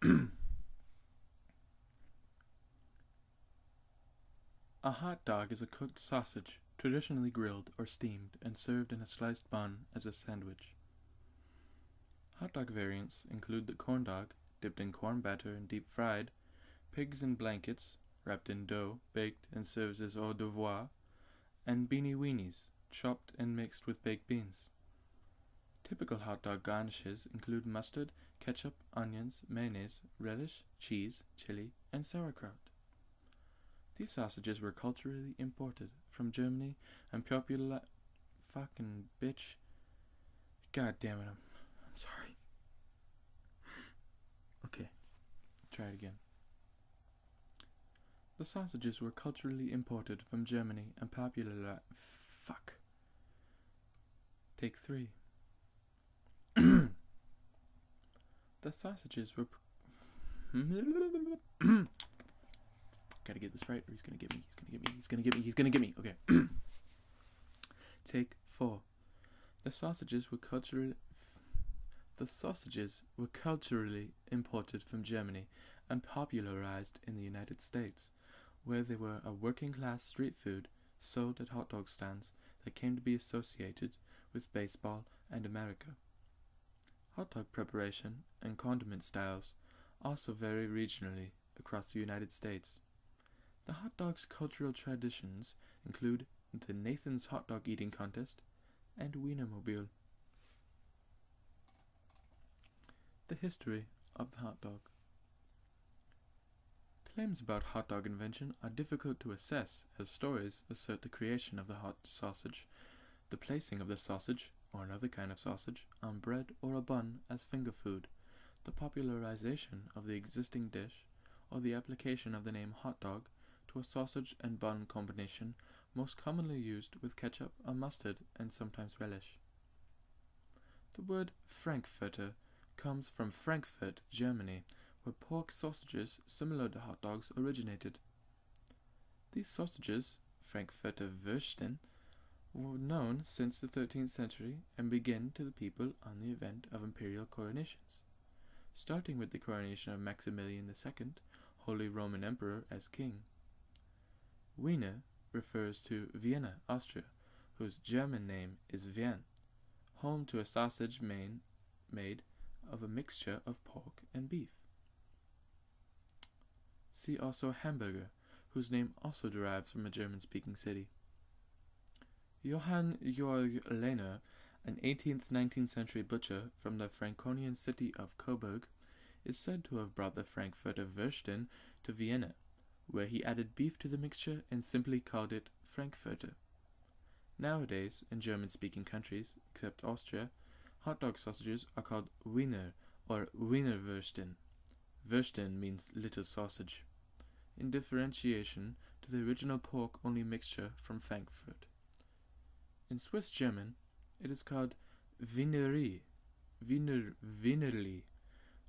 A hot dog is a cooked sausage, traditionally grilled or steamed and served in a sliced bun as a sandwich. Hot dog variants include the corn dog, dipped in corn batter and deep fried, pigs in blankets, wrapped in dough, baked and served as hors d'oeuvre, and beanie weenies, chopped and mixed with baked beans. Typical hot dog garnishes include mustard, ketchup, onions, mayonnaise, relish, cheese, chili, and sauerkraut. These sausages were culturally imported from Germany and popular. Fucking bitch. God damn it, I'm sorry. Okay, try it again. The sausages were culturally imported from Germany and popular. Fuck. Take 3. The sausages were. Gotta get this right, or he's gonna get me. He's gonna get me. Okay. Take 4. The sausages were culturally imported from Germany and popularized in the United States, where they were a working-class street food sold at hot dog stands that came to be associated with baseball and America. Hot dog preparation and condiment styles also vary regionally across the United States. The hot dog's cultural traditions include the Nathan's Hot Dog Eating Contest and Wienermobile. The history of the hot dog. Claims about hot dog invention are difficult to assess, as stories assert the creation of the hot sausage, the placing of the sausage, or another kind of sausage, on bread or a bun as finger food, the popularization of the existing dish, or the application of the name hot dog to a sausage and bun combination most commonly used with ketchup or mustard and sometimes relish. The word Frankfurter comes from Frankfurt, Germany, where pork sausages similar to hot dogs originated. These sausages, Frankfurter Würstchen, were known since the 13th century and began to the people on the event of imperial coronations, starting with the coronation of Maximilian II, Holy Roman Emperor, as king. Wiener refers to Vienna, Austria, whose German name is Wien, home to a sausage made of a mixture of pork and beef. See also Hamburger, whose name also derives from a German-speaking city. Johann Georg Lehner, an 18th-19th century butcher from the Franconian city of Coburg, is said to have brought the Frankfurter Würstchen to Vienna, where he added beef to the mixture and simply called it Frankfurter. Nowadays, in German-speaking countries, except Austria, hot dog sausages are called Wiener or Wienerwürstchen. Würstchen means little sausage, in differentiation to the original pork-only mixture from Frankfurt. In Swiss German, it is called Wienerli,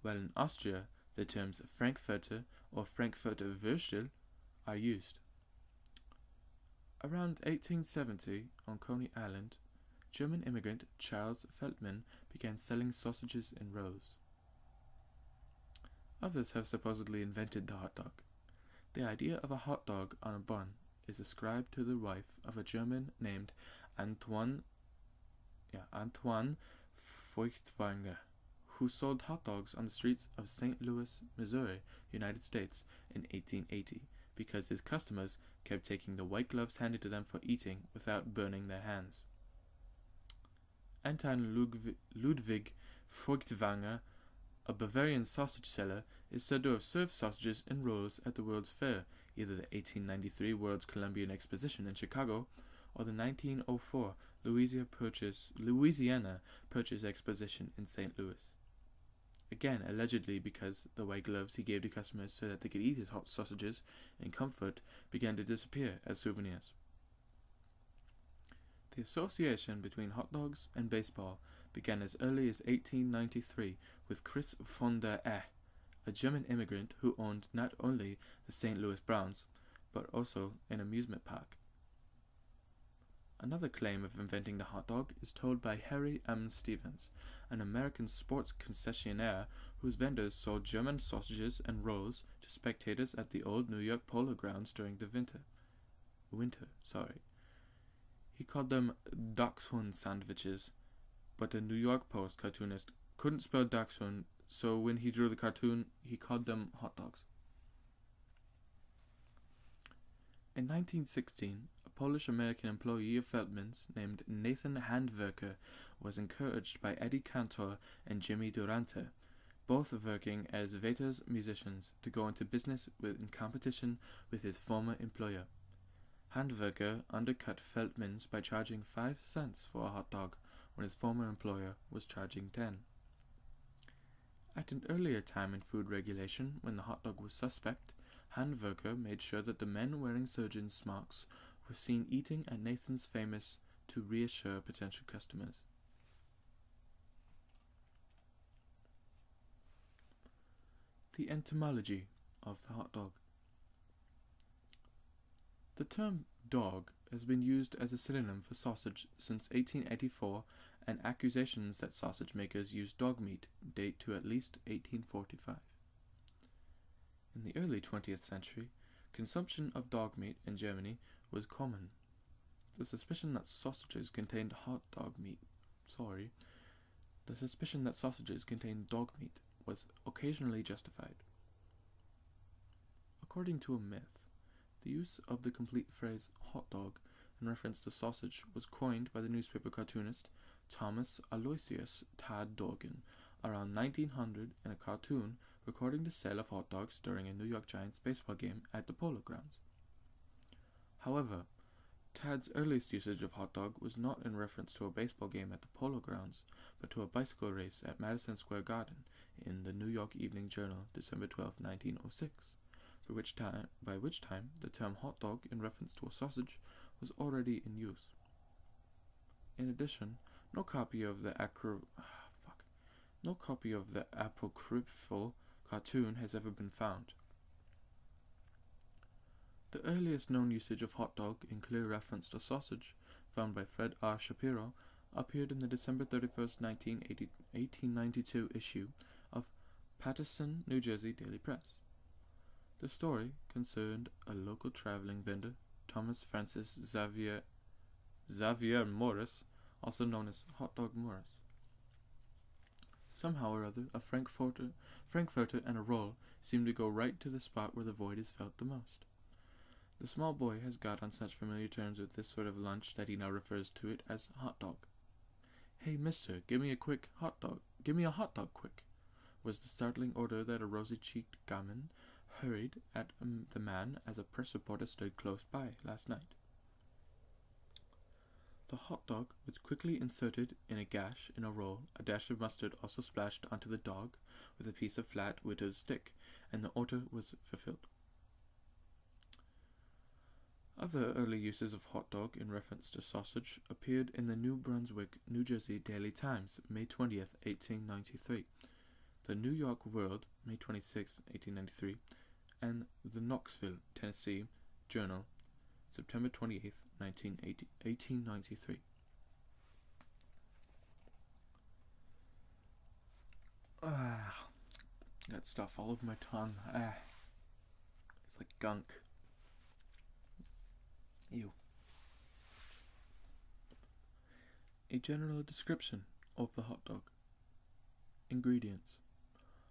while in Austria the terms Frankfurter or Frankfurter Würstel are used. Around 1870, on Coney Island, German immigrant Charles Feldman began selling sausages in rows. Others have supposedly invented the hot dog. The idea of a hot dog on a bun is ascribed to the wife of a German named Antoine Feuchtwanger, who sold hot dogs on the streets of St. Louis, Missouri, United States, in 1880, because his customers kept taking the white gloves handed to them for eating without burning their hands. Anton Ludwig Feuchtwanger, a Bavarian sausage seller, is said to have served sausages in rows at the World's Fair, either the 1893 World's Columbian Exposition in Chicago or the 1904 Louisiana Purchase Exposition in St. Louis. Again, allegedly because the white gloves he gave to customers so that they could eat his hot sausages in comfort began to disappear as souvenirs. The association between hot dogs and baseball began as early as 1893 with Chris von der a German immigrant who owned not only the St. Louis Browns, but also an amusement park. Another claim of inventing the hot dog is told by Harry M. Stevens, an American sports concessionaire whose vendors sold German sausages and rolls to spectators at the old New York Polo Grounds during the winter. He called them Dachshund sandwiches, but the New York Post cartoonist couldn't spell Dachshund, so when he drew the cartoon, he called them hot dogs. In 1916, a Polish-American employee of Feldman's named Nathan Handwerker was encouraged by Eddie Cantor and Jimmy Durante, both working as waiters musicians, to go into business in competition with his former employer. Handwerker undercut Feldman's by charging 5 cents for a hot dog when his former employer was charging 10. At an earlier time in food regulation, when the hot dog was suspect, Handwerker made sure that the men wearing surgeon's smocks were seen eating at Nathan's famous to reassure potential customers. The etymology of the hot dog. The term dog has been used as a synonym for sausage since 1884, and accusations that sausage makers use dog meat date to at least 1845. In the early 20th century, consumption of dog meat in Germany was common. The suspicion that sausages contained dog meat was occasionally justified. According to a myth, the use of the complete phrase hot dog in reference to sausage was coined by the newspaper cartoonist Thomas Aloysius Tad Dorgan around 1900 in a cartoon recording the sale of hot dogs during a New York Giants baseball game at the Polo Grounds. However, Tad's earliest usage of hot dog was not in reference to a baseball game at the Polo Grounds, but to a bicycle race at Madison Square Garden in the New York Evening Journal, December 12, 1906, by which time the term hot dog in reference to a sausage was already in use. In addition, no copy of the apocryphal cartoon has ever been found. The earliest known usage of hot dog in clear reference to sausage, found by Fred R. Shapiro, appeared in the December 31, 1892 issue of Paterson, New Jersey Daily Press. The story concerned a local traveling vendor, Thomas Francis Xavier Morris, also known as Hot Dog Morris. Somehow or other, a frankfurter and a roll seem to go right to the spot where the void is felt the most. The small boy has got on such familiar terms with this sort of lunch that he now refers to it as hot dog. "Hey, mister, give me a hot dog quick," was the startling order that a rosy-cheeked gamin hurried at the man as a press reporter stood close by last night. The hot dog was quickly inserted in a gash in a roll, a dash of mustard also splashed onto the dog with a piece of flat whittled stick, and the order was fulfilled. Other early uses of hot dog in reference to sausage appeared in the New Brunswick, New Jersey Daily Times, May 20th, 1893, the New York World, May 26, 1893, and the Knoxville, Tennessee Journal, September 28, 1893. Got stuff all over my tongue. It's like gunk. Ew. A general description of the hot dog. Ingredients.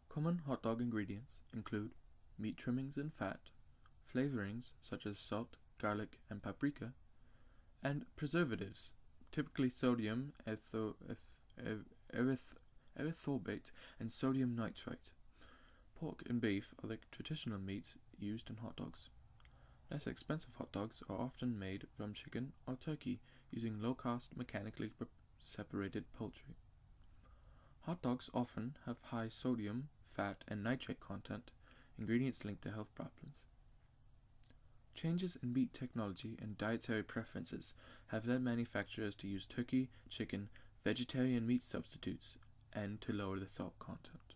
Common hot dog ingredients include meat trimmings and fat, flavorings such as salt, garlic, and paprika, and preservatives, typically sodium erythorbate and sodium nitrite. Pork and beef are the traditional meats used in hot dogs. Less expensive hot dogs are often made from chicken or turkey using low-cost, mechanically separated poultry. Hot dogs often have high sodium, fat, and nitrate content, ingredients linked to health problems. Changes in meat technology and dietary preferences have led manufacturers to use turkey, chicken, vegetarian meat substitutes, and to lower the salt content.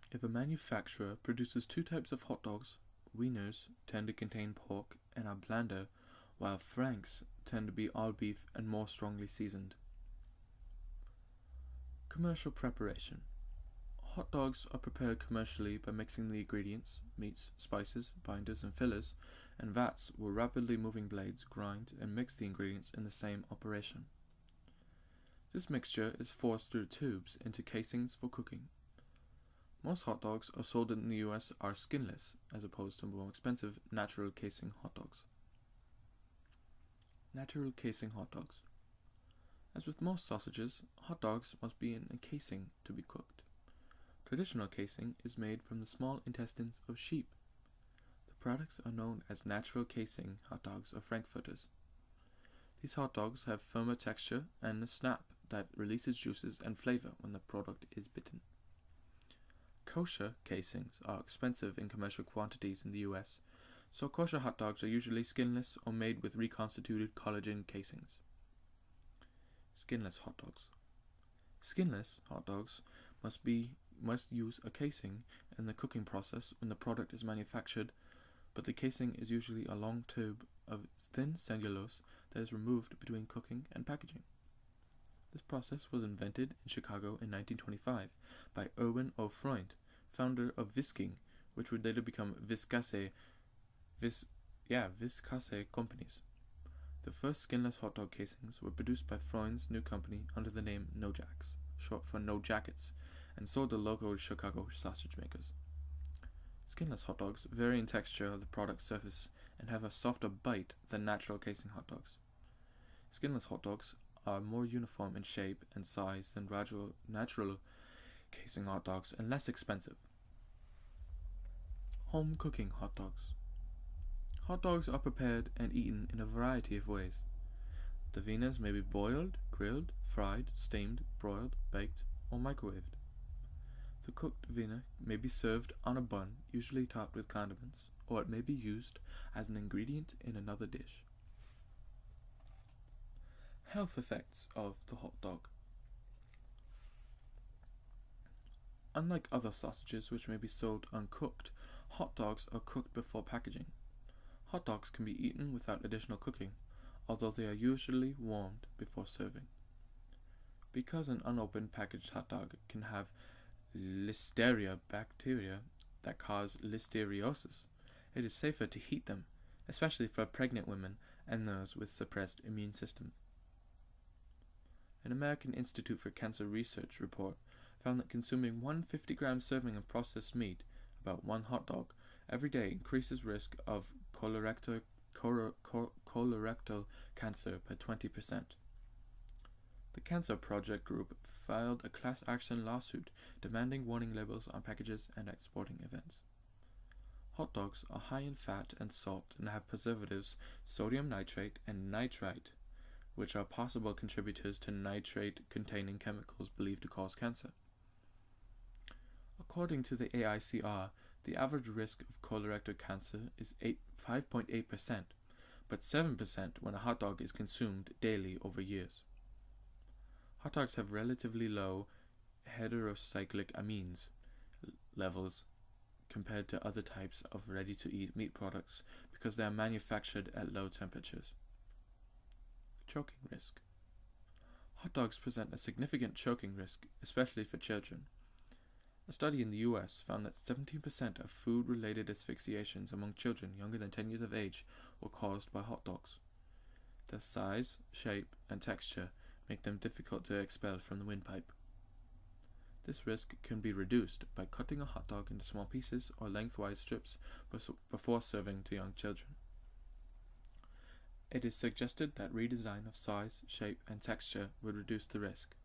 If a manufacturer produces two types of hot dogs, wieners tend to contain pork and are blander, while Franks tend to be all beef and more strongly seasoned. Commercial preparation. Hot dogs are prepared commercially by mixing the ingredients, meats, spices, binders and fillers, and vats where rapidly moving blades grind and mix the ingredients in the same operation. This mixture is forced through tubes into casings for cooking. Most hot dogs are sold in the US are skinless, as opposed to more expensive natural casing hot dogs. Natural casing hot dogs. As with most sausages, hot dogs must be in a casing to be cooked. Traditional casing is made from the small intestines of sheep. The products are known as natural casing hot dogs or frankfurters. These hot dogs have firmer texture and a snap that releases juices and flavor when the product is bitten. Kosher casings are expensive in commercial quantities in the US, so kosher hot dogs are usually skinless or made with reconstituted collagen casings. Skinless hot dogs. Skinless hot dogs must use a casing in the cooking process when the product is manufactured, but the casing is usually a long tube of thin cellulose that is removed between cooking and packaging. This process was invented in Chicago in 1925 by Erwin O. Freund, founder of Visking, which would later become Viscase companies. The first skinless hot dog casings were produced by Freund's new company under the name No Jacks, short for No Jackets, and sold to local Chicago sausage makers. Skinless hot dogs vary in texture of the product surface and have a softer bite than natural casing hot dogs. Skinless hot dogs are more uniform in shape and size than natural casing hot dogs and less expensive. Home cooking hot dogs. Hot dogs are prepared and eaten in a variety of ways. The wieners may be boiled, grilled, fried, steamed, broiled, baked, or microwaved. The cooked wiener may be served on a bun, usually topped with condiments, or it may be used as an ingredient in another dish. Health effects of the hot dog. Unlike other sausages which may be sold uncooked, hot dogs are cooked before packaging. Hot dogs can be eaten without additional cooking, although they are usually warmed before serving. Because an unopened packaged hot dog can have Listeria bacteria that cause listeriosis, it is safer to heat them, especially for pregnant women and those with suppressed immune systems. An American Institute for Cancer Research report found that consuming one 50-gram serving of processed meat, about one hot dog, every day increases risk of colorectal cancer by 20%. The Cancer Project Group filed a class action lawsuit demanding warning labels on packages and at sporting events. Hot dogs are high in fat and salt and have preservatives sodium nitrate and nitrite, which are possible contributors to nitrate-containing chemicals believed to cause cancer. According to the AICR, the average risk of colorectal cancer is 5.8%, but 7% when a hot dog is consumed daily over years. Hot dogs have relatively low heterocyclic amines levels compared to other types of ready-to-eat meat products because they are manufactured at low temperatures. Choking risk. Hot dogs present a significant choking risk, especially for children. A study in the US found that 17% of food-related asphyxiations among children younger than 10 years of age were caused by hot dogs. Their size, shape, and texture make them difficult to expel from the windpipe. This risk can be reduced by cutting a hot dog into small pieces or lengthwise strips before serving to young children. It is suggested that redesign of size, shape, and texture would reduce the risk.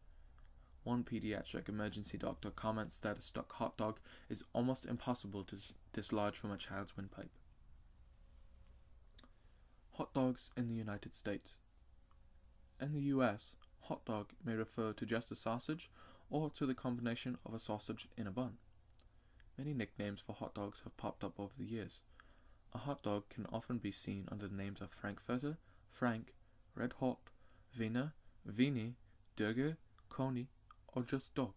One pediatric emergency doctor comments that a stuck hot dog is almost impossible to dislodge from a child's windpipe. Hot dogs in the United States. In the US, hot dog may refer to just a sausage or to the combination of a sausage in a bun. Many nicknames for hot dogs have popped up over the years. A hot dog can often be seen under the names of Frankfurter, Frank, Red Hot, Wiener, Weenie, Döge, Coney, or just dog.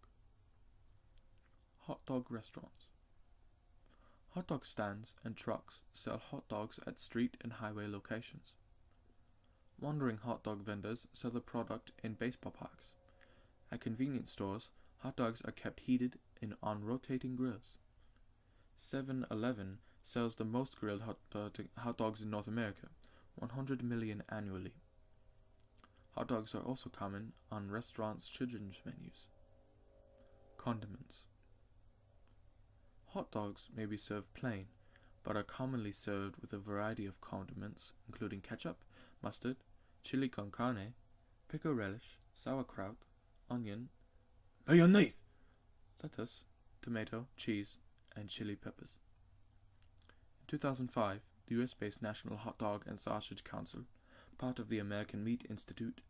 Hot dog restaurants. Hot dog stands and trucks sell hot dogs at street and highway locations. Wandering hot dog vendors sell the product in baseball parks. At convenience stores, hot dogs are kept heated on rotating grills. 7-Eleven sells the most grilled hot dogs in North America, 100 million annually. Hot dogs are also common on restaurants' children's menus. Condiments. Hot dogs may be served plain, but are commonly served with a variety of condiments, including ketchup, mustard, chili con carne, pickle relish, sauerkraut, onion, mayonnaise, lettuce, tomato, cheese, and chili peppers. In 2005, the US-based National Hot Dog and Sausage Council, part of the American Meat Institute,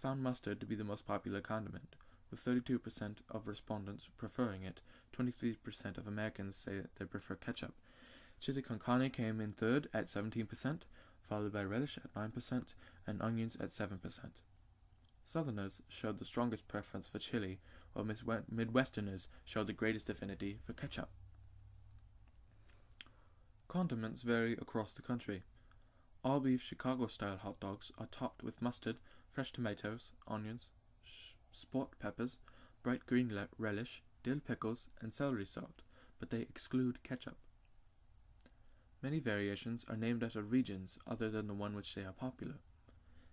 found mustard to be the most popular condiment, with 32% of respondents preferring it. 23% of Americans say that they prefer ketchup. Chili con carne came in third at 17%, followed by relish at 9%, and onions at 7%. Southerners showed the strongest preference for chili, while Midwesterners showed the greatest affinity for ketchup. Condiments vary across the country. All-beef Chicago-style hot dogs are topped with mustard, fresh tomatoes, onions, sport peppers, bright green relish, dill pickles, and celery salt, but they exclude ketchup. Many variations are named after regions other than the one which they are popular.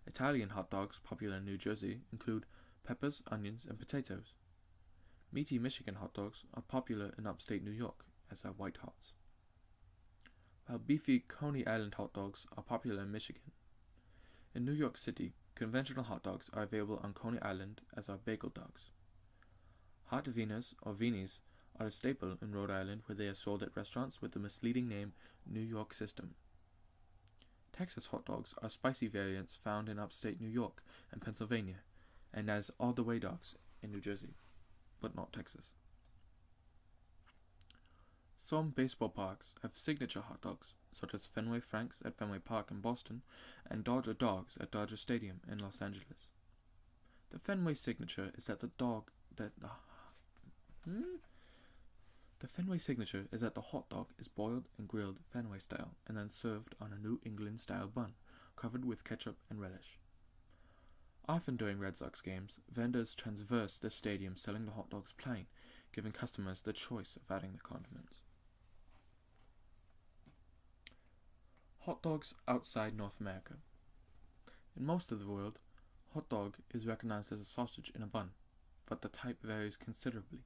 Italian hot dogs, popular in New Jersey, include peppers, onions, and potatoes. Meaty Michigan hot dogs are popular in upstate New York, as are White Hots, while beefy Coney Island hot dogs are popular in Michigan. In New York City, conventional hot dogs are available on Coney Island, as are bagel dogs. Hot wieners, or weenies, are a staple in Rhode Island, where they are sold at restaurants with the misleading name New York System. Texas hot dogs are spicy variants found in upstate New York and Pennsylvania, and as all-the-way dogs in New Jersey, but not Texas. Some baseball parks have signature hot dogs, such as Fenway Franks at Fenway Park in Boston and Dodger Dogs at Dodger Stadium in Los Angeles. The Fenway signature is that the hot dog is boiled and grilled Fenway style and then served on a New England style bun, covered with ketchup and relish. Often during Red Sox games, vendors transverse the stadium selling the hot dogs plain, giving customers the choice of adding the condiments. Hot dogs outside North America. In most of the world, hot dog is recognized as a sausage in a bun, but the type varies considerably.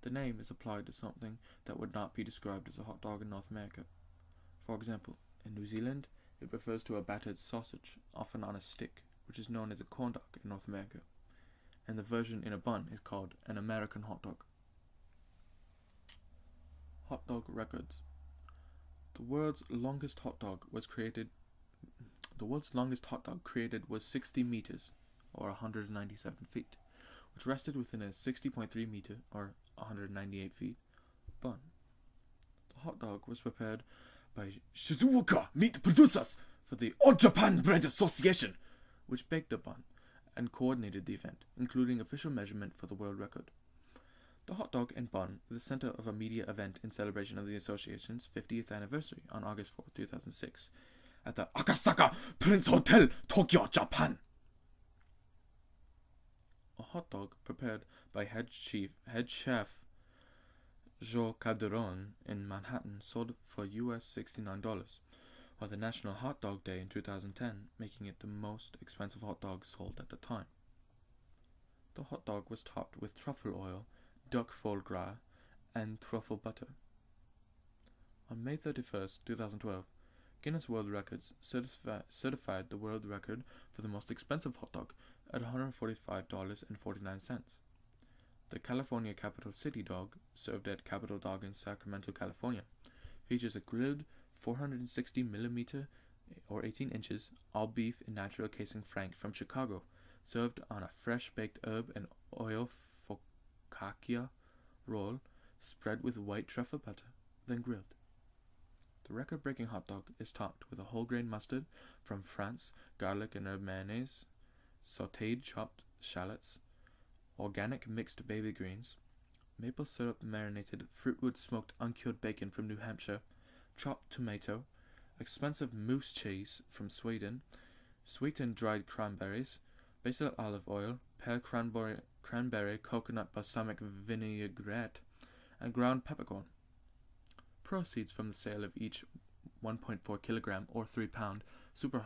The name is applied to something that would not be described as a hot dog in North America. For example, in New Zealand, it refers to a battered sausage, often on a stick, which is known as a corn dog in North America, and the version in a bun is called an American hot dog. Hot dog records. The world's longest hot dog created was 60 meters, or 197 feet, which rested within a 60.3 meter, or 198 feet, bun. The hot dog was prepared by Shizuoka Meat Producers for the All Japan Bread Association, which baked the bun and coordinated the event, including official measurement for the world record. The hot dog and bun were the center of a media event in celebration of the association's 50th anniversary on August 4, 2006, at the Akasaka Prince Hotel, Tokyo, Japan. A hot dog prepared by head chef Joe Calderon in Manhattan sold for US $69, while the National Hot Dog Day in 2010 making it the most expensive hot dog sold at the time. The hot dog was topped with truffle oil, duck foie gras, and truffle butter. On May 31st, 2012, Guinness World Records certified the world record for the most expensive hot dog at $145.49. The California Capital City dog, served at Capital Dog in Sacramento, California, features a grilled 460 millimeter or 18 inches all beef in natural casing frank from Chicago, served on a fresh baked herb and oil focaccia roll spread with white truffle butter, then grilled. The record-breaking hot dog is topped with a whole grain mustard from France, garlic and herb mayonnaise, sautéed chopped shallots, organic mixed baby greens, maple syrup marinated fruitwood smoked uncured bacon from New Hampshire, chopped tomato, expensive moose cheese from Sweden, sweetened dried cranberries, basil olive oil, pale cranberry coconut balsamic vinaigrette, and ground peppercorn. Proceeds from the sale of each 1.4 kilogram or 3 pound super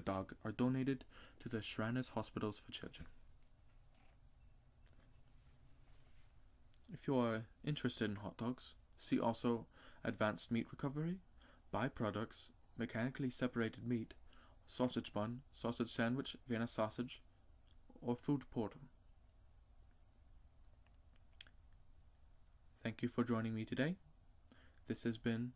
dog are donated to the Shriners Hospitals for Children. If you are interested in hot dogs, see also advanced meat recovery, byproducts, mechanically separated meat, sausage bun, sausage sandwich, Vienna sausage, or food portal. Thank you for joining me today. This has been